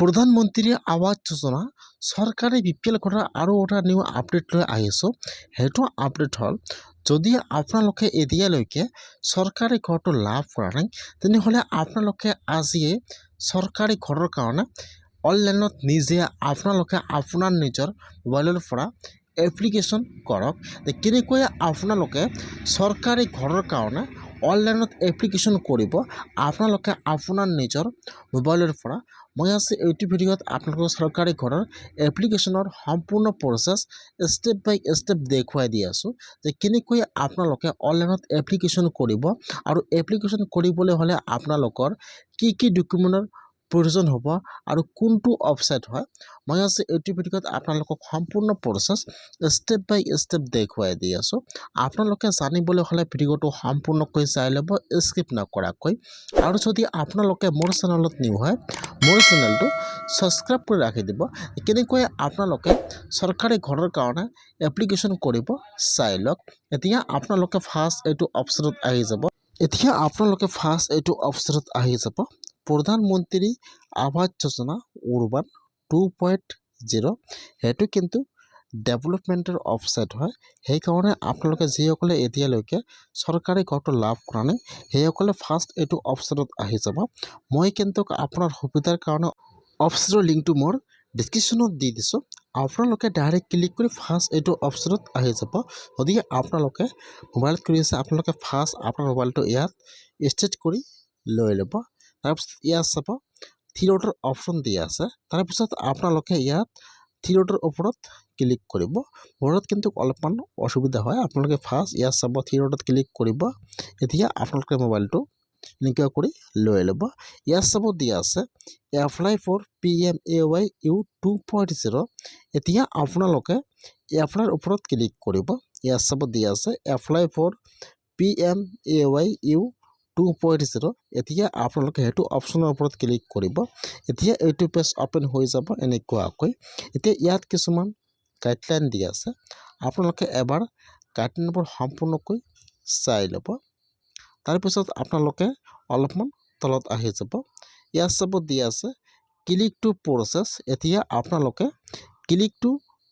প্ৰধানমন্ত্ৰী আৱাস যোজনা চৰকাৰে বিপিএল ঘৰৰ আৰু এটা নিউ আপডেট লৈ আহিছোঁ। সেইটো আপডেট হ'ল, যদি আপোনালোকে এতিয়ালৈকে চৰকাৰী ঘৰটো লাভ কৰা নাই, তেনেহ'লে আপোনালোকে আজিয়ে চৰকাৰী ঘৰৰ কাৰণে অনলাইনত নিজে আপোনালোকে আপোনাৰ নিজৰ মোবাইলৰ পৰা এপ্লিকেশ্যন কৰক। কেনেকৈ আপোনালোকে চৰকাৰী ঘৰৰ কাৰণে অনলাইনত এপ্লিকেশ্যন কৰিব আপোনালোকে আপোনাৰ নিজৰ মোবাইলৰ পৰা। মই আজি এইটো ভিডিঅ'ত আপোনালোকৰ চৰকাৰী ঘৰৰ এপ্লিকেশ্যনৰ সম্পূৰ্ণ প্ৰচেছ ষ্টেপ বাই ষ্টেপ দেখুৱাই দি আছোঁ যে কেনেকৈ আপোনালোকে অনলাইনত এপ্লিকেশ্যন কৰিব আৰু এপ্লিকেশ্যন কৰিবলৈ হ'লে আপোনালোকৰ কি কি ডকুমেণ্টৰ প্ৰয়োজন হ'ব আৰু কোনটো ৱেবছাইট হয়। মই আজি এইটো ভিডিঅ'ত আপোনালোকক সম্পূৰ্ণ প্ৰচেছ ষ্টেপ বাই ষ্টেপ দেখুৱাই দি আছোঁ। আপোনালোকে জানিবলৈ হ'লে ভিডিঅ'টো সম্পূৰ্ণকৈ চাই ল'ব, স্কিপ নকৰাকৈ। আৰু যদি আপোনালোকে মোৰ চেনেলত নিউ হয়, মোৰ চেনেলটো ছাবস্ক্ৰাইব কৰি ৰাখি দিব। কেনেকৈ আপোনালোকে চৰকাৰী ঘৰৰ কাৰণে এপ্লিকেশ্যন কৰিব চাই লওক। এতিয়া আপোনালোকে ফাৰ্ষ্ট এইটো অপশ্যনত আহি যাব, প্ৰধানমন্ত্ৰী আৱাস যোজনা উৰ্বান 2.0। সেইটো কিন্তু ডেভেলপমেণ্টৰ ৱেবছাইট হয়। সেইকাৰণে আপোনালোকে যিসকলে এতিয়ালৈকে চৰকাৰী ঘৰটো লাভ কৰা নাই, সেইসকলে ফাৰ্ষ্ট এইটো অপশ্যনত আহি যাব। মই কিন্তু আপোনাৰ সুবিধাৰ কাৰণে অপশ্যনৰ লিংকটো মোৰ ডিছক্ৰিপশ্যনত দি দিছোঁ। আপোনালোকে ডাইৰেক্ট ক্লিক কৰি ফাৰ্ষ্ট এইটো অপশ্যনত আহি যাব। যদি আপোনালোকে মোবাইলত কৰি আছে, আপোনালোকে ফাৰ্ষ্ট আপোনাৰ মোবাইলটো ইয়াত ষ্টাৰ্ট কৰি লৈ ল'ব। তাৰপিছত ইয়াত চাব থ্ৰী ডটৰ অপশ্যন দিয়া আছে। তাৰপিছত আপোনালোকে ইয়াত থ্ৰী ডটৰ ওপৰত ক্লিক কৰিব। বৰ্ডত কিন্তু অলপমান অসুবিধা হয়, আপোনালোকে ফাৰ্ষ্ট ইয়াত চাব থ্ৰী ডটত ক্লিক কৰিব। এতিয়া আপোনালোকে মোবাইলটো এনেকুৱা কৰি লৈ ল'ব। ইয়াত চাব দিয়া আছে এপ্লাই ফৰ PMAY 2.0। এতিয়া আপোনালোকে এপ্লাইৰ ওপৰত ক্লিক কৰিব। ইয়াত চাব দিয়া আছে এপ্লাই ফৰ PMAY 2.0। এতিয়া আপোনালোকে সেইটো অপশ্যনৰ ওপৰত ক্লিক কৰিব। এতিয়া এইটো পেজ অ'পেন হৈ যাব এনেকুৱাকৈ। এতিয়া ইয়াত কিছুমান গাইডলাইন দিয়া আছে, আপোনালোকে এবাৰ গাইডলাইনবোৰ সম্পূৰ্ণকৈ চাই ল'ব। তাৰপিছত আপোনালোকে অলপমান তলত আহি যাব। ইয়াত চাব দিয়া আছে ক্লিক টু প্ৰচেছ। এতিয়া আপোনালোকে ক্লিক টু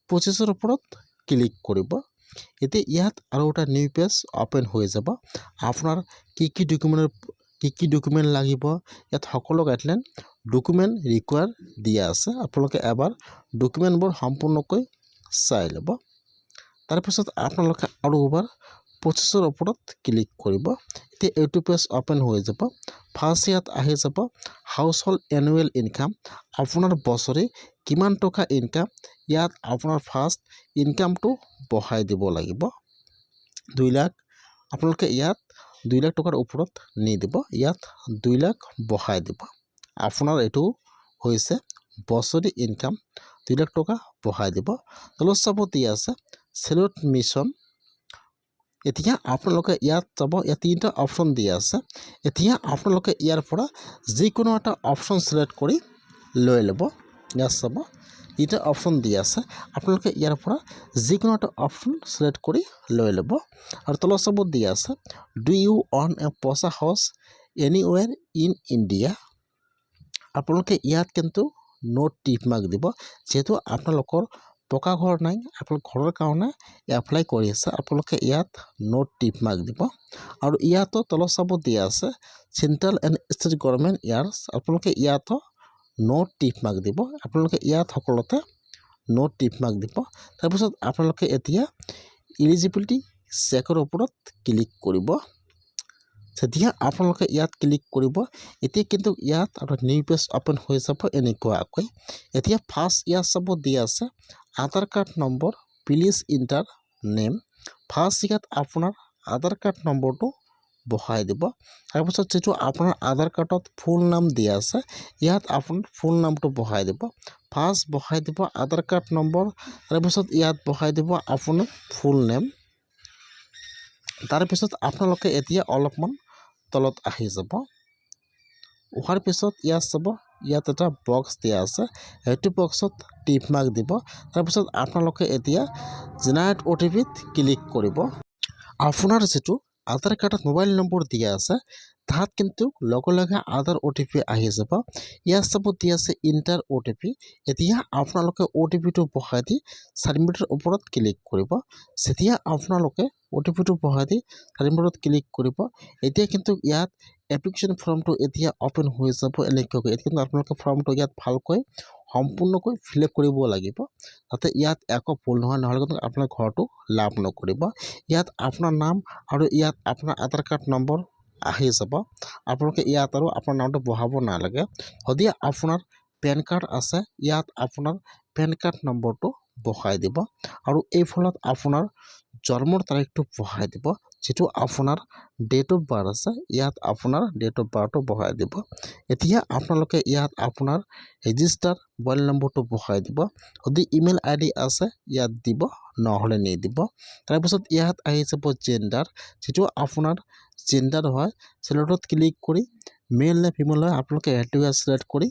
প্ৰচেছৰ ওপৰত ক্লিক কৰিব। এতিয়া ইয়াত আৰু এটা নিউ পেজ অ'পেন হৈ যাব। আপোনাৰ কি কি ডকুমেণ্ট লাগিব, ইয়াত সকলো গাইডলাইন ডকুমেণ্ট ৰিকুৱায়াৰ দিয়া আছে। আপোনালোকে এবাৰ ডকুমেণ্টবোৰ সম্পূৰ্ণকৈ চাই ল'ব। তাৰপিছত আপোনালোকে আৰু এবাৰ প্ৰচেছৰ ওপৰত ক্লিক কৰিব। এতিয়া এইটো পেজ অ'পেন হৈ যাব। ফাৰ্ষ্ট ইয়াত আহি যাব হাউচ হোল্ড এনুৱেল ইনকাম, আপোনাৰ বছৰে কিমান টকা ইনকাম। ইয়াত আপোনাৰ ফাৰ্ষ্ট ইনকামটো বঢ়াই দিব লাগিব 2 লাখ। আপোনালোকে ইয়াত 2 লাখ টকাৰ ওপৰত নিদিব, ইয়াত 2 লাখ বঢ়াই দিব। আপোনাৰ এইটো হৈছে বছৰি ইনকাম 2 লাখ টকা বঢ়াই দিব। তলত চাব দিয়া আছে চেলুট মিছন। এতিয়া আপোনালোকে ইয়াত যাব, ইয়াত 3টা অপশ্যন দিয়া আছে। এতিয়া আপোনালোকে ইয়াৰ পৰা যিকোনো এটা অপশ্যন চিলেক্ট কৰি লৈ ল'ব। ইয়াত চাব 3টা অপশ্যন দিয়া আছে, আপোনালোকে ইয়াৰ পৰা যিকোনো এটা অপশ্যন চিলেক্ট কৰি লৈ ল'ব। আৰু তলত চাব দিয়া আছে ডু ইউ অন এ পইচা হাউচ এনিৱেৰ ইন ইণ্ডিয়া। আপোনালোকে ইয়াত কিন্তু নোট টিক মাৰ্ক দিব, যিহেতু আপোনালোকৰ পকা ঘৰ নাই, আপোনালোক ঘৰৰ কাৰণে এপ্লাই কৰি আছে, আপোনালোকে ইয়াত নোট টিক মাৰ্ক দিব। আৰু ইয়াতো তলত চাব দিয়া আছে central and state government years, আপোনালোকে ইয়াতো নোট টিক মাৰ্ক দিব। আপোনালোকে ইয়াত সকলোতে নোট টিক মাৰ্ক দিব। তাৰপিছত আপোনালোকে এতিয়া ইলিজিবিলিটি চেকৰ ওপৰত ক্লিক কৰিব। যেতিয়া আপোনালোকে ইয়াত ক্লিক কৰিব, এতিয়া কিন্তু ইয়াত আৰু নিউ পেজ অ'পেন হৈ যাব এনেকুৱাকৈ। এতিয়া ফাৰ্ষ্ট ইয়াত চাব দিয়া আছে Aadhaar card number, please enter name. First ইয়াত আপোনাৰ আধাৰ কাৰ্ড নম্বৰটো বহাই দিব। তাৰপিছত যিটো আপোনাৰ আধাৰ কাৰ্ডত ফুল নাম দিয়া আছে, ইয়াত আপোনাৰ ফুল নামটো বহাই দিব। ফাৰ্ষ্ট বহাই দিব আধাৰ কাৰ্ড নম্বৰ, তাৰপিছত ইয়াত বহাই দিব আপোনাৰ ফুল নেম। তাৰপিছত আপোনালোকে এতিয়া অলপমান তলত আহি যাব। অহাৰ পিছত ইয়াত চাব ইয়াত এটা বক্স দিয়া আছে, সেইটো বক্সত টিক মাৰ্ক দিব। তাৰপিছত আপোনালোকে এতিয়া জেনাৰেট OTPত ক্লিক কৰিব। আপোনাৰ যিটো আধাৰ কাৰ্ডত মোবাইল নম্বৰ দিয়া আছে তাত কিন্তু লগে লগে আধাৰ OTP আহি যাব। ইয়াত চাব দিয়া আছে ইণ্টাৰ OTP। এতিয়া আপোনালোকে OTPটো বহাই দি ছাবমিটৰ ওপৰত ক্লিক কৰিব। যেতিয়া আপোনালোকে OTPটো বহাই দি ছাবমিটত ক্লিক কৰিব, এতিয়া কিন্তু ইয়াত এপ্লিকেশ্যন ফৰ্মটো এতিয়া অপেন হৈ যাব এনেকুৱাকৈ। এতিয়া কিন্তু আপোনালোকে ফৰ্মটো ইয়াত ভালকৈ সম্পূৰ্ণকৈ ফিল আপ কৰিব লাগিব, যাতে ইয়াত একো ভুল নহয়, নহ'লে কিন্তু আপোনাৰ ঘৰটো লাভ নকৰিব। ইয়াত আপোনাৰ নাম আৰু ইয়াত আপোনাৰ আধাৰ কাৰ্ড নম্বৰ আহি যাব। আপোনালোকে ইয়াত আৰু আপোনাৰ নামটো বহাব নালাগে। যদি আপোনাৰ পেন কাৰ্ড আছে ইয়াত আপোনাৰ পেন কাৰ্ড নম্বৰটো বহাই দিব আৰু এই ফলত আপোনাৰ জন্মৰ তাৰিখটো বহাই দিব। যেটো আপোনাৰ ডেট অফ বাৰ্থ আছে ইয়াত আপোনাৰ ডেট অফ বাৰ্থটো বহাই দিব। এতিয়া আপোনালোকে ইয়াত আপোনাৰ ৰেজিষ্টাৰ মোবাইল নম্বৰটো বহাই দিব। যদি ইমেইল ID আছে ইয়াত দিব, নহ'লে নিদিব। তাৰপিছত ইয়াত আহি যাব জেণ্ডাৰ, যেটো আপোনাৰ জেণ্ডাৰ হয় চিলেক্টত ক্লিক কৰি মেল নে ফিমেল হয় আপোনালোকে এইটোৱে চিলেক্ট কৰি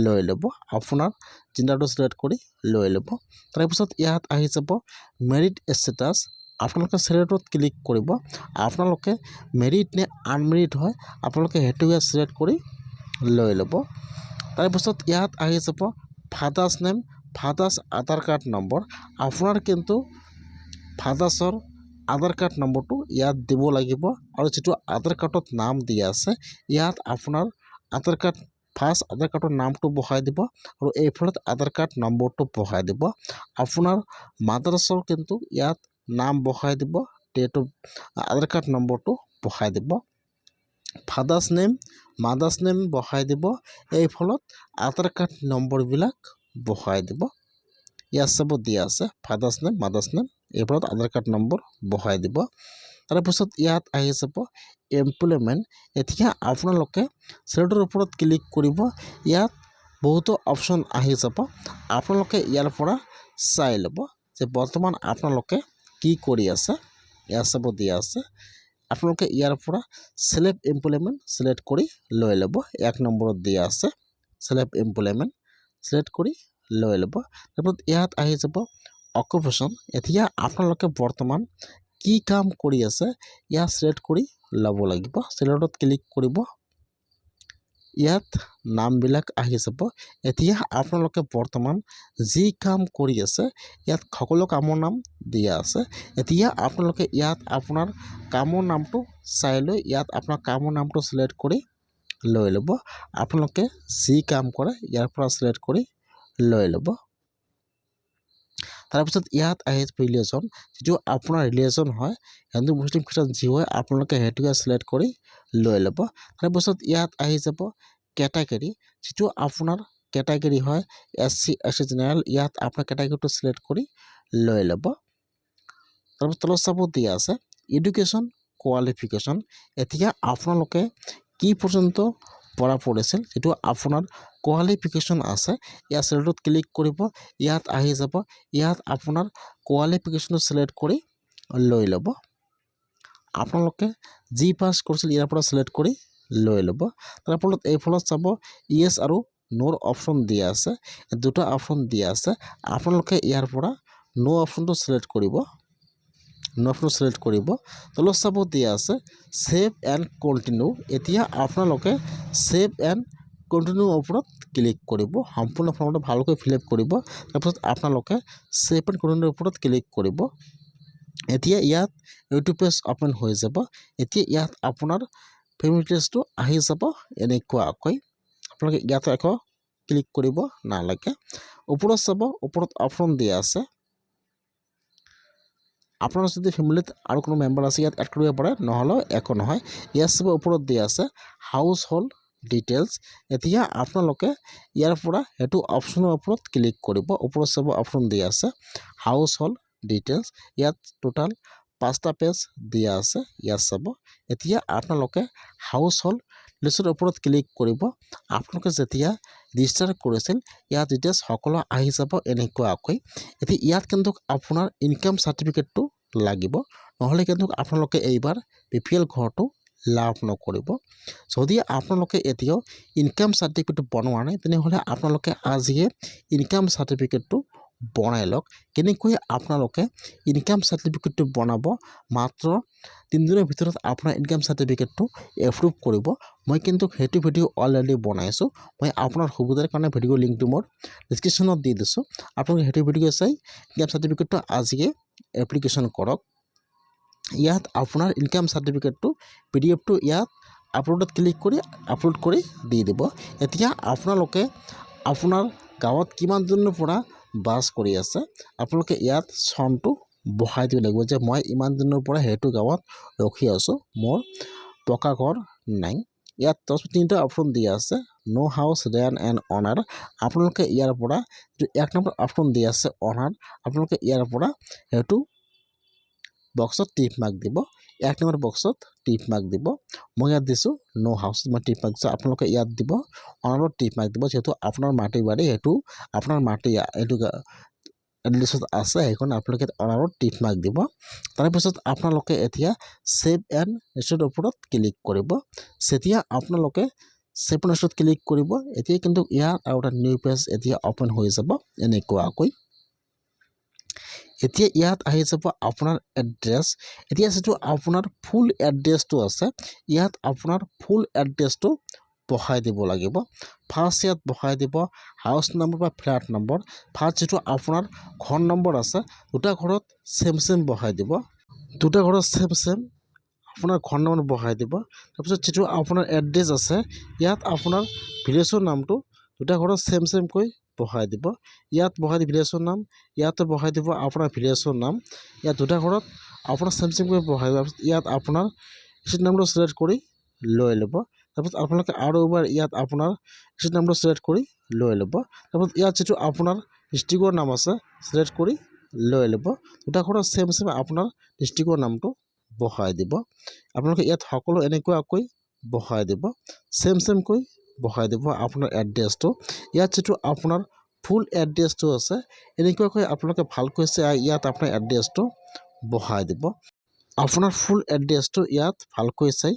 লৈ ল'ব। আপোনাৰ জেণ্ডাৰটো চিলেক্ট কৰি লৈ ল'ব। তাৰপিছত ইয়াত আহি যাব মেৰিট ষ্টেটাছ, আপোনালোকে চিলেক্টত ক্লিক কৰিব। আপোনালোকে মেৰিট নে আনমেৰিট হয় আপোনালোকে সেইটোৱে চিলেক্ট কৰি লৈ ল'ব। তাৰপিছত ইয়াত আহি যাব ফাদাৰ্ছ নেম, ফাদাৰ্ছ আধাৰ কাৰ্ড নম্বৰ। আপোনাৰ কিন্তু ফাদাৰ্ছৰ আধাৰ কাৰ্ড নম্বৰটো ইয়াত দিব লাগিব আৰু যেটো আধাৰ কাৰ্ডত নাম দিয়া আছে ইয়াত আপোনাৰ আধাৰ কাৰ্ড ফাৰ্ষ্ট আধাৰ কাৰ্ডৰ নামটো বহাই দিব আৰু এইফালত আধাৰ কাৰ্ড নম্বৰটো বহাই দিব। আপোনাৰ মাদ্ৰাছৰ কিন্তু ইয়াত নাম বহাই দিব, ডেট অফ আধাৰ কাৰ্ড নম্বৰটো বহাই দিব। ফাদাৰ্ছ নেম মাদাৰ্ছ নেম বহাই দিব, এই ফলত আধাৰ কাৰ্ড নম্বৰবিলাক বহাই দিব। ইয়াত চাব দিয়া আছে ফাদাৰ্ছ নেম মাদাৰ্ছ নেম, এই ফলত আধাৰ কাৰ্ড নম্বৰ বহাই দিব। তাৰপিছত ইয়াত আহি যাব এমপ্লয়মেণ্ট। এতিয়া আপোনালোকে চিলেক্টৰ ওপৰত ক্লিক কৰিব। ইয়াত বহুতো অপশ্যন আহি যাব, আপোনালোকে ইয়াৰ পৰা চাই ল'ব যে বৰ্তমান আপোনালোকে কি কৰি আছে। ইয়াত চাব দিয়া আছে আপোনালোকে ইয়াৰ পৰা সেলফ এমপ্লয়মেণ্ট সিলেক্ট কৰি লৈ ল'ব। 1 নম্বৰত দিয়া আছে সেলফ এমপ্লয়মেণ্ট সিলেক্ট কৰি লৈ ল'ব। তাৰপিছত ইয়াত আহি যাব অকুপেশ্যন। এতিয়া আপোনালোকে বৰ্তমান কি কাম কৰি আছে ইয়াত সিলেক্ট কৰি ল'ব লাগিব। সিলেক্টত ক্লিক কৰিব, ইয়াত নামবিলাক আহি যাব। এতিয়া আপোনালোকে বৰ্তমান যি কাম কৰি আছে ইয়াত সকলো কামৰ নাম দিয়া আছে। এতিয়া আপোনালোকে ইয়াত আপোনাৰ কামৰ নামটো চাই লৈ ইয়াত আপোনাৰ কামৰ নামটো সিলেক্ট কৰি লৈ ল'ব। আপোনালোকে যি কাম কৰে ইয়াৰ পৰা সিলেক্ট কৰি লৈ ল'ব। তাৰপিছত ইয়াত আহি ৰিলিজন, যেটো আপোনাৰ ৰিলিজন হয় হিন্দু মুছলিম খ্ৰীষ্টান যি হয় আপোনালোকে সেইটোকে সিলেক্ট কৰি লৈ ল'ব। তাৰপিছত ইয়াত আহি যাব কেটাগৰী, যেটো আপোনাৰ কেটাগৰী হয় SC ST জেনেৰেল, ইয়াত আপোনাৰ কেটাগৰীটো সিলেক্ট কৰি লৈ ল'ব। তাৰপিছত তলত চাব দিয়া আছে এডুকেশ্যন কোৱালিফিকেশ্যন। এতিয়া আপোনালোকে কি পৰ্যন্ত পঢ়া পঢ়িছিল, যেটো আপোনাৰ কোৱালিফিকেশ্যন আছে ইয়াত সিলেক্টত ক্লিক কৰিব। ইয়াত আহি যাব, ইয়াত আপোনাৰ কোৱালিফিকেশ্যনটো সিলেক্ট কৰি লৈ ল'ব। আপোনালোকে যি পাছ কৰিছিল ইয়াৰ পৰা সিলেক্ট কৰি লৈ ল'ব। তাৰ ফলত এই ফলত চাব ইয়েছ আৰু নোৰ অপশ্যন দিয়া আছে, দুটা অপশ্যন দিয়া আছে। আপোনালোকে ইয়াৰ পৰা নো অপশ্যনটো সিলেক্ট কৰিব, নো অপশ্যন সিলেক্ট কৰিব। তলত চাব দিয়া আছে সেভ এণ্ড কণ্টিনিউ। এতিয়া আপোনালোকে সেভ এণ্ড কণ্টিনিউ ওপৰত ক্লিক কৰিব। সম্পূৰ্ণ ফৰ্মটো ভালকৈ ফিল আপ কৰিব। তাৰপিছত আপোনালোকে সেভ এণ্ড কণ্টিনিউৰ ওপৰত ক্লিক কৰিব। এতিয়া ইয়াত ইউটিউব পেজ অপেন হৈ যাব। এতিয়া ইয়াত আপোনাৰ ফেমিলি ডিটেইলছটো আহি যাব এনেকুৱাকৈ। আপোনালোকে ইয়াত আকৌ ক্লিক কৰিব নালাগে। ওপৰত চাব, ওপৰত অপশ্যন দিয়া আছে, আপোনাৰ যদি ফেমিলিত আৰু কোনো মেম্বাৰ আছে ইয়াত এড কৰিব পাৰে, নহ'লেও একো নহয়। ইয়াত চাব ওপৰত দিয়া আছে হাউচ হোল্ড ডিটেইলছ। এতিয়া আপোনালোকে ইয়াৰ পৰা সেইটো অপশ্যনৰ ওপৰত ক্লিক কৰিব। ওপৰত চাব অপশ্যন দিয়া আছে হাউচ হোল্ড ডিটেইলছ, ইয়াত টোটাল 5টা পেজ দিয়া আছে। ইয়াত চাব এতিয়া আপোনালোকে হাউচ হোল্ড ডিটেইলছৰ ওপৰত ক্লিক কৰিব। আপোনালোকে যেতিয়া ৰেজিষ্টাৰ কৰিছিল ইয়াত ডিটেইলছ সকলো আহি যাব এনেকুৱাকৈ। এতিয়া ইয়াত কিন্তু আপোনাৰ ইনকাম চাৰ্টিফিকেটটো লাগিব, নহ'লে কিন্তু আপোনালোকে এইবাৰ BPL ঘৰটো লাভ নকৰিব। যদি আপোনালোকে এতিয়াও ইনকাম চাৰ্টিফিকেটটো বনোৱা নাই তেনেহ'লে আপোনালোকে আজিয়ে ইনকাম চাৰ্টিফিকেটটো বনাই লওক। কেনেকৈ আপোনালোকে ইনকাম চাৰ্টিফিকেটটো বনাব, মাত্ৰ 3 দিনৰ ভিতৰত আপোনাৰ ইনকাম চাৰ্টিফিকেটটো এপ্ৰুভ কৰিব। মই কিন্তু সেইটো ভিডিঅ' অলৰেডি বনাইছোঁ। মই আপোনাৰ সুবিধাৰ কাৰণে ভিডিঅ' লিংকটো মোৰ ডিছক্ৰিপশ্যনত দি দিছোঁ। আপোনালোকে সেইটো ভিডিঅ' চাই ইনকাম চাৰ্টিফিকেটটো আজিয়ে এপ্লিকেশ্যন কৰক। ইয়াত আপোনাৰ ইনকাম চাৰ্টিফিকেটটো PDF-টো ইয়াত আপলোডত ক্লিক কৰি আপলোড কৰি দি দিব। এতিয়া আপোনালোকে আপোনাৰ গাঁৱত কিমান দিনৰ পৰা বাস কৰি আছে, আপোনালোকে ইয়াত চনটো বহাই দিব লাগিব যে মই ইমান দিনৰ পৰা সেইটো গাঁৱত ৰখি আছোঁ, মোৰ পকা ঘৰ নাই। ইয়াত 3টা অপশ্যন দিয়া আছে, ন' হাউচ, ৰেণ্ট এণ্ড অনাৰ। আপোনালোকে ইয়াৰ পৰা যিটো 1 নম্বৰ অপশ্যন দিয়া আছে অনাৰ, আপোনালোকে ইয়াৰ পৰা সেইটো বক্সত টিক মাৰ্ক দিব। 1 নম্বৰ বক্সত টিক মাৰ্ক দিব। মই ইয়াত দিছোঁ ন' হাউচ, মই টিক মাৰ্ক দিছোঁ। আপোনালোকে ইয়াত দিব অনাৰত টিক মাৰ্ক দিব, যিহেতু আপোনাৰ মাটি বাৰী সেইটো আপোনাৰ মাটি এইটো এড্ৰেছত আছে, সেইখন আপোনালোকে অনাৰত টিক মাৰ্ক দিব। তাৰপিছত আপোনালোকে এতিয়া ছেভ এণ্ড নেক্সটৰ ওপৰত ক্লিক কৰিব। যেতিয়া আপোনালোকে ছেভ এণ্ড নেক্সটত ক্লিক কৰিব, এতিয়া কিন্তু ইয়াত আৰু এটা নিউ পেজ এতিয়া অ'পেন হৈ যাব এনেকুৱাকৈ। এতিয়া ইয়াত আহি যাব আপোনাৰ এড্ৰেছ। এতিয়া যিটো আপোনাৰ ফুল এড্ৰেছটো আছে, ইয়াত আপোনাৰ ফুল এড্ৰেছটো বহাই দিব লাগিব। ফাৰ্ষ্ট ইয়াত বহাই দিব হাউচ নম্বৰ বা ফ্লেট নম্বৰ। ফাৰ্ষ্ট যিটো আপোনাৰ ঘৰ নম্বৰ আছে, দুটা ঘৰত ছেম বহাই দিব। দুটা ঘৰত ছেম আপোনাৰ ঘৰ নম্বৰ বহাই দিব। তাৰপিছত যিটো আপোনাৰ এড্ৰেছ আছে, ইয়াত আপোনাৰ ভিলেজৰ নামটো দুটা ঘৰত ছেমকৈ বহাই দিব। ইয়াত বহাই দিব ভিলেজৰ নাম, ইয়াতে বহাই দিব আপোনাৰ ভিলেজৰ নাম। ইয়াত দুটা ঘৰত আপোনাৰ ছেমকৈ বহাই দিব। ইয়াত আপোনাৰ ষ্ট্ৰীট নামটো ছিলেক্ট কৰি লৈ ল'ব। তাৰপিছত আপোনালোকে আৰু এবাৰ ইয়াত আপোনাৰ ষ্ট্ৰীট নামটো ছিলেক্ট কৰি লৈ ল'ব। তাৰপিছত ইয়াত যিটো আপোনাৰ ডিষ্ট্ৰিক্টৰ নাম আছে ছিলেক্ট কৰি লৈ ল'ব। দুটা ঘৰত ছেম আপোনাৰ ডিষ্ট্ৰিক্টৰ নামটো বহাই দিব। আপোনালোকে ইয়াত সকলো এনেকুৱাকৈ বহাই দিব, ছেমকৈ বহাই দিব আপোনাৰ এড্ৰেছটো। ইয়াত যিটো আপোনাৰ ফুল এড্ৰেছটো আছে, এনেকুৱাকৈ আপোনালোকে ভালকৈ চাই ইয়াত আপোনাৰ এড্ৰেছটো বহাই দিব। আপোনাৰ ফুল এড্ৰেছটো ইয়াত ভালকৈ চাই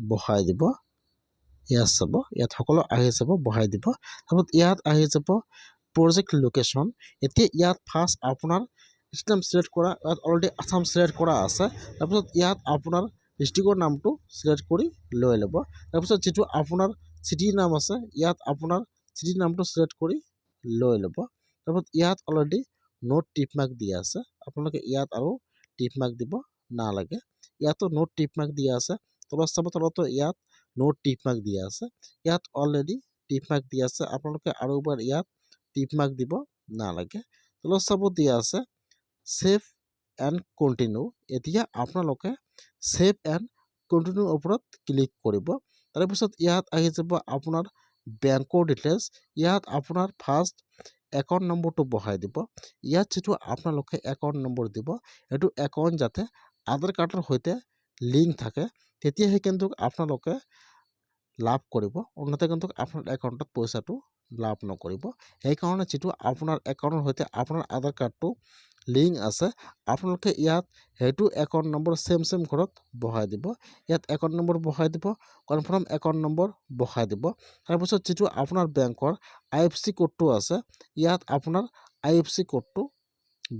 বহাই দিব। ইয়াত চাব, ইয়াত সকলো আহি যাব, বহাই দিব। তাৰপিছত ইয়াত আহি যাব প্ৰজেক্ট লোকেশ্যন। এতিয়া ইয়াত ফাৰ্ষ্ট আপোনাৰ ষ্টেট ছিলেক্ট কৰা, ইয়াত অলৰেডি আছাম ছিলেক্ট কৰা আছে। তাৰপিছত ইয়াত আপোনাৰ ডিষ্ট্ৰিক্টৰ নামটো ছিলেক্ট কৰি লৈ ল'ব। তাৰপিছত যিটো আপোনাৰ চিটিৰ নাম আছে, ইয়াত আপোনাৰ চিটিৰ নামটো ছিলেক্ট কৰি লৈ ল'ব। তাৰপিছত ইয়াত অলৰেডি নোট টিক মাৰ্ক দিয়া আছে, আপোনালোকে ইয়াত আৰু টিক মাৰ্ক দিব নালাগে। ইয়াতো নোট টিক মাৰ্ক দিয়া আছে, তলত চাব তলতো ইয়াত নোট টিক মাৰ্ক দিয়া আছে। ইয়াত অলৰেডি টিক মাৰ্ক দিয়া আছে, আপোনালোকে আৰু এবাৰ ইয়াত টিক মাৰ্ক দিব নালাগে। তলত চাব দিয়া আছে ছেভ এণ্ড কণ্টিনিউ। এতিয়া আপোনালোকে ছেভ এণ্ড কণ্টিনিউৰ ওপৰত ক্লিক কৰিব। তাৰপিছত ইয়াত আহি যাব আপোনাৰ বেংকৰ ডিটেইলছ। ইয়াত আপোনাৰ ফাৰ্ষ্ট একাউণ্ট নম্বৰটো বহাই দিব। ইয়াত যিটো আপোনালোকে একাউণ্ট নম্বৰ দিব, সেইটো একাউণ্ট যাতে আধাৰ কাৰ্ডৰ সৈতে লিংক থাকে, তেতিয়াহে কিন্তু আপোনালোকে লাভ কৰিব, অন্যথা কিন্তু আপোনাৰ একাউণ্টত পইচাটো লাভ নকৰিব। সেইকাৰণে যিটো আপোনাৰ একাউণ্টৰ সৈতে আপোনাৰ আধাৰ কাৰ্ডটো লিংক আছে, আপোনালোকে ইয়াত সেইটো একাউণ্ট নম্বৰ ছেম ঘৰত বহাই দিব। ইয়াত একাউণ্ট নম্বৰ বহাই দিব, কনফাৰ্ম একাউণ্ট নম্বৰ বহাই দিব। তাৰপিছত যিটো আপোনাৰ বেংকৰ IFSC কোডটো আছে, ইয়াত আপোনাৰ IFSC কোডটো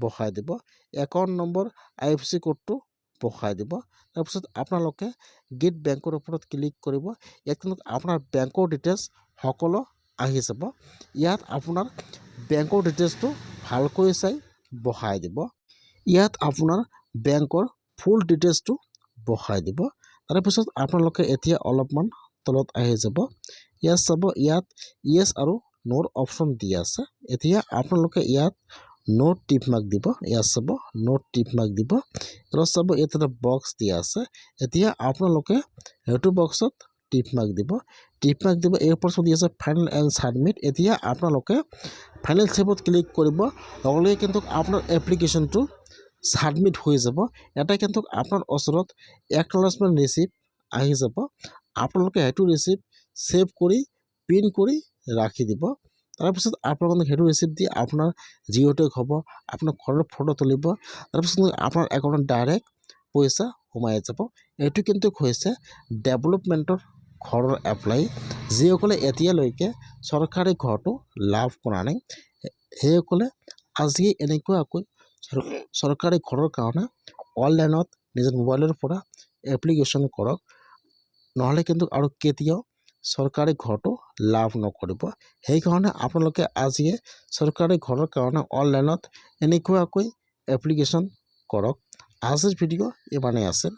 বহাই দিব। একাউণ্ট নম্বৰ IFSC কোডটো বহাই দিব। তাৰপিছত আপোনালোকে গেট বেংকৰ ওপৰত ক্লিক কৰিব। ইয়াত কিন্তু আপোনাৰ বেংকৰ ডিটেইলছ সকলো আহি যাব। ইয়াত আপোনাৰ বেংকৰ ডিটেইলছটো ভালকৈ চাই বহাই দিব। ইয়াত আপোনাৰ বেংকৰ ফুল ডিটেইলছটো বহাই দিব। তাৰপিছত আপোনালোকে এতিয়া অলপমান তলত আহি যাব। ইয়াত চাব, ইয়াত য়েছ আৰু নোৰ অপশ্যন দিয়া আছে। এতিয়া আপোনালোকে ইয়াত নোট টিক মাৰ্ক দিব। ইয়াত চাব নোট টিক মাৰ্ক দিব। ইয়াত চাব ইয়াত এটা বক্স দিয়া আছে। এতিয়া আপোনালোকে সেইটো বক্সত টিক মাৰ্ক দিব। টিক মাৰ্ক দিব, এই ওপৰত দি আছে ফাইনেল এণ্ড ছাবমিট। এতিয়া আপোনালোকে ফাইনেল ছেভত ক্লিক কৰিব, লগে কিন্তু আপোনাৰ এপ্লিকেশ্যনটো ছাবমিট হৈ যাব। এটা কিন্তু আপোনাৰ ওচৰত একনলেজমেণ্ট ৰিচিপ্ট আহি যাব। আপোনালোকে সেইটো ৰিচিপ্ট ছেভ কৰি প্ৰিণ্ট কৰি ৰাখি দিব। তাৰপিছত আপোনালোকে সেইটো ৰিচিপ্ট দি আপোনাৰ জিঅ'টেক হ'ব, আপোনাৰ ঘৰৰ ফটো তুলিব। তাৰপিছত আপোনাৰ একাউণ্টত ডাইৰেক্ট পইচা সোমাই যাব। এইটো কিন্তু হৈছে ডেভেলপমেণ্টৰ ঘৰৰ এপ্লাই। যিসকলে এতিয়ালৈকে চৰকাৰী ঘৰটো লাভ কৰা নাই, সেইসকলে আজি এনেকুৱাকৈ চৰকাৰী ঘৰৰ কাৰণে অনলাইনত নিজৰ মোবাইলৰ পৰা এপ্লিকেশ্যন কৰক, নহ'লে কিন্তু আৰু কেতিয়াও চৰকাৰী ঘৰটো লাভ নকৰিব। সেইকাৰণে আপোনালোকে আজিয়ে চৰকাৰী ঘৰৰ কাৰণে অনলাইনত এনেকুৱাকৈ এপ্লিকেশ্যন কৰক। আজিৰ ভিডিঅ' ইমানেই আছিল।